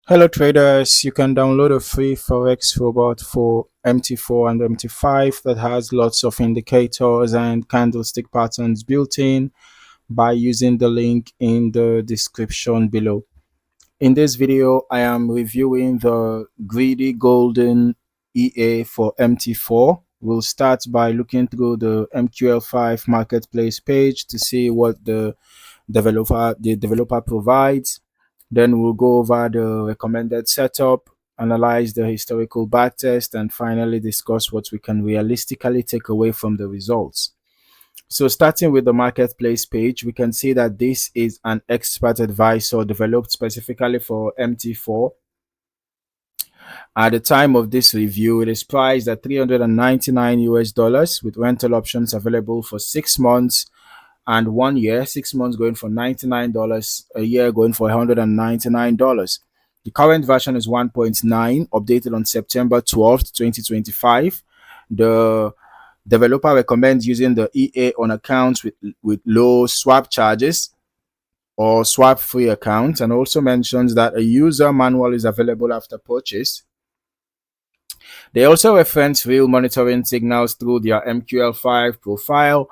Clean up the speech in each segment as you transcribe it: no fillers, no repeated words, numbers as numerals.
Hello traders, you can download a free Forex robot for MT4 and MT5 that has lots of indicators and candlestick patterns built in by using the link in the description below. In this video, I am reviewing the Greedy Golden EA for MT4. We'll start by looking through the MQL5 Marketplace page to see what the developer provides. Then we'll go over the recommended setup, analyze the historical backtest, and finally discuss what we can realistically take away from the results. So starting with the marketplace page, we can see that this is an expert advisor developed specifically for MT4. At the time of this review, it is priced at 399 US dollars with rental options available for 6 months and 1 year, 6 months going for $99, a year going for $199. The current version is 1.9, updated on September 12th, 2025. The developer recommends using the EA on accounts with low swap charges or swap free accounts, and also mentions that a user manual is available after purchase. They also reference real monitoring signals through their MQL5 profile.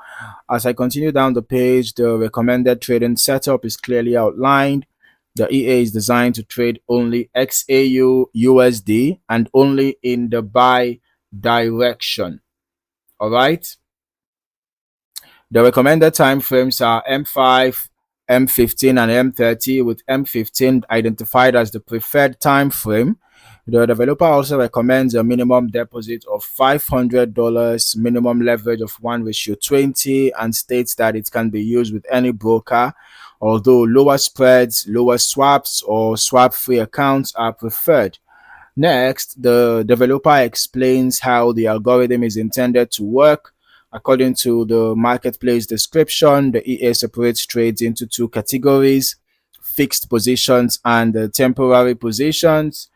As I continue down the page, the recommended trading setup is clearly outlined. The EA is designed to trade only XAUUSD and only in the buy direction. All right. The recommended time frames are M5, M15, and M30, with M15 identified as the preferred time frame. The developer also recommends a minimum deposit of $500, minimum leverage of 1:20, and states that it can be used with any broker, although lower spreads, lower swaps, or swap-free accounts are preferred. Next, the developer explains how the algorithm is intended to work. According to the marketplace description, the EA separates trades into two categories: fixed positions and temporary positions.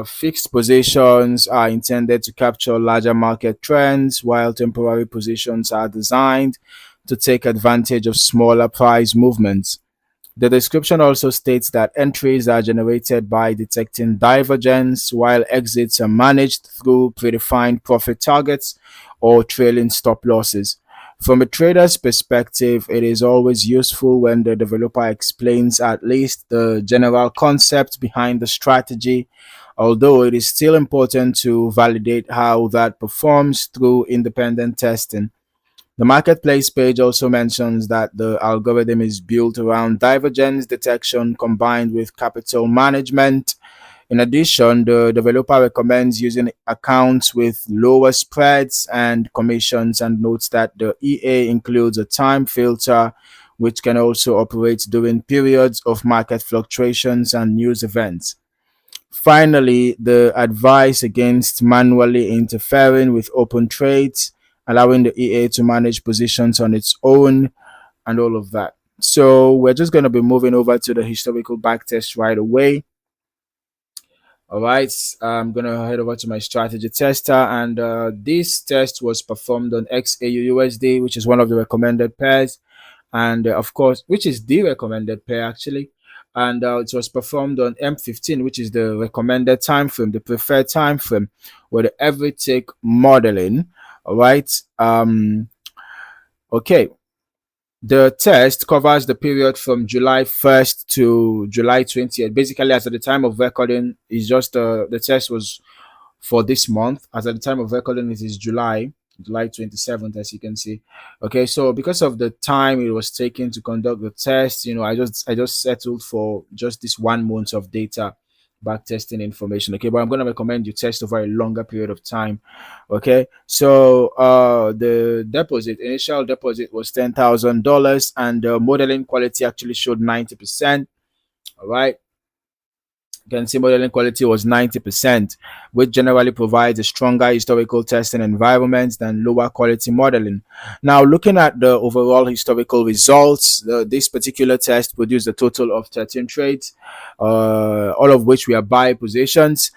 Fixed positions are intended to capture larger market trends, while temporary positions are designed to take advantage of smaller price movements. The description also states that entries are generated by detecting divergence, while exits are managed through predefined profit targets or trailing stop losses. From a trader's perspective, it is always useful when the developer explains at least the general concept behind the strategy, although it is still important to validate how that performs through independent testing. The marketplace page also mentions that the algorithm is built around divergence detection combined with capital management. In addition, the developer recommends using accounts with lower spreads and commissions, and notes that the EA includes a time filter which can also operate during periods of market fluctuations and news events. Finally, the advice against manually interfering with open trades, allowing the EA to manage positions on its own, and all of that. So we're just going to be moving over to the historical backtest right away. All right, I'm going to head over to my strategy tester, and this test was performed on XAUUSD, which is one of the recommended pairs, and of course, which is the recommended pair actually. And it was performed on M15, which is the recommended time frame, the preferred time frame, with the every tick modeling. All right. Okay. The test covers the period from July 1st to July 20th. Basically, as at the time of recording, is just the test was for this month. As at the time of recording, it is July 27th, as you can see. Okay, so because of the time it was taken to conduct the test, I just settled for just this 1 month of data back testing information. Okay, but I'm going to recommend you test over a longer period of time. Okay, so the initial deposit was $10,000, and the modeling quality actually showed 90%. All right, you can see modeling quality was 90%, which generally provides a stronger historical testing environment than lower quality modeling. Now, looking at the overall historical results, this particular test produced a total of 13 trades, all of which were buy positions.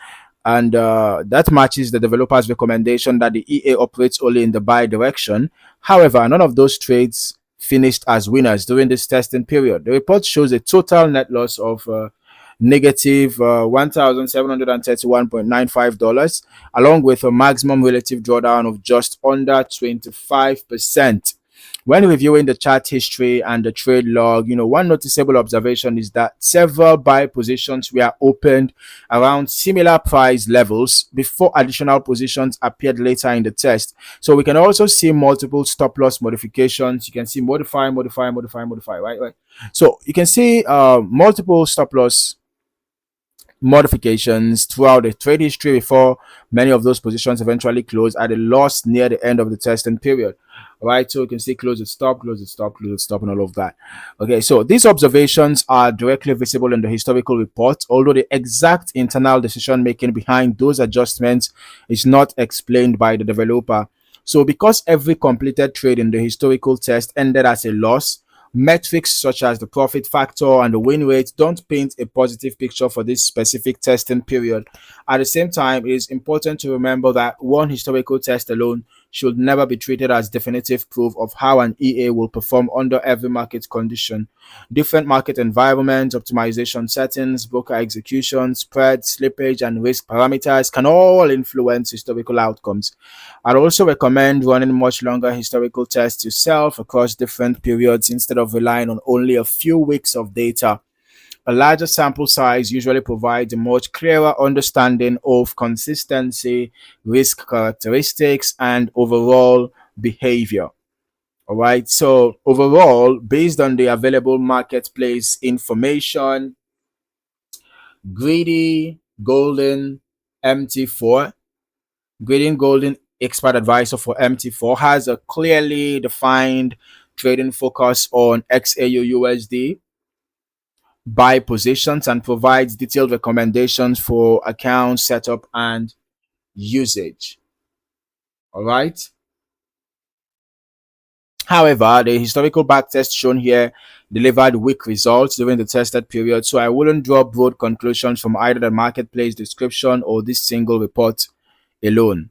And that matches the developer's recommendation that the EA operates only in the buy direction. However, none of those trades finished as winners during this testing period. The report shows a total net loss of negative $1,731.95, along with a maximum relative drawdown of just under 25%. When reviewing the chart history and the trade log, one noticeable observation is that several buy positions were opened around similar price levels before additional positions appeared later in the test. So we can also see multiple stop loss modifications. You can see modify, modify, modify, modify, right? So you can see multiple stop loss modifications throughout the trade history before many of those positions eventually close at a loss near the end of the testing period. All right, so you can see close it, stop, close it, stop, close it, stop, and all of that. Okay, so these observations are directly visible in the historical report, although the exact internal decision making behind those adjustments is not explained by the developer. So because every completed trade in the historical test ended as a loss, metrics such as the profit factor and the win rate don't paint a positive picture for this specific testing period. At the same time, it is important to remember that one historical test alone should never be treated as definitive proof of how an EA will perform under every market condition. Different market environments, optimization settings, broker execution, spread, slippage, and risk parameters can all influence historical outcomes. I'd also recommend running much longer historical tests yourself across different periods instead of relying on only a few weeks of data. A larger sample size usually provides a much clearer understanding of consistency, risk characteristics, and overall behavior. All right. So, overall, based on the available marketplace information, Greedy Golden MT4, Greedy Golden Expert Advisor for MT4 has a clearly defined trading focus on XAUUSD buy positions and provides detailed recommendations for account setup and usage. All right. However, the historical backtest shown here delivered weak results during the tested period, so I wouldn't draw broad conclusions from either the marketplace description or this single report alone.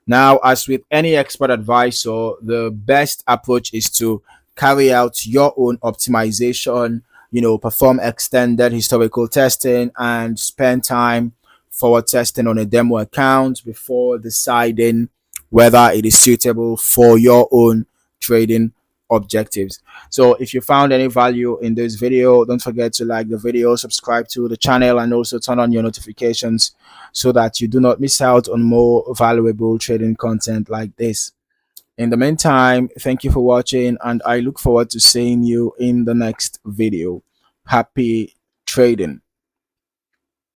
Now, as with any expert advisor, the best approach is to carry out your own optimization, perform extended historical testing, and spend time forward testing on a demo account before deciding whether it is suitable for your own trading objectives. So if you found any value in this video, don't forget to like the video, subscribe to the channel, and also turn on your notifications so that you do not miss out on more valuable trading content like this. In the meantime, thank you for watching, and I look forward to seeing you in the next video. Happy trading.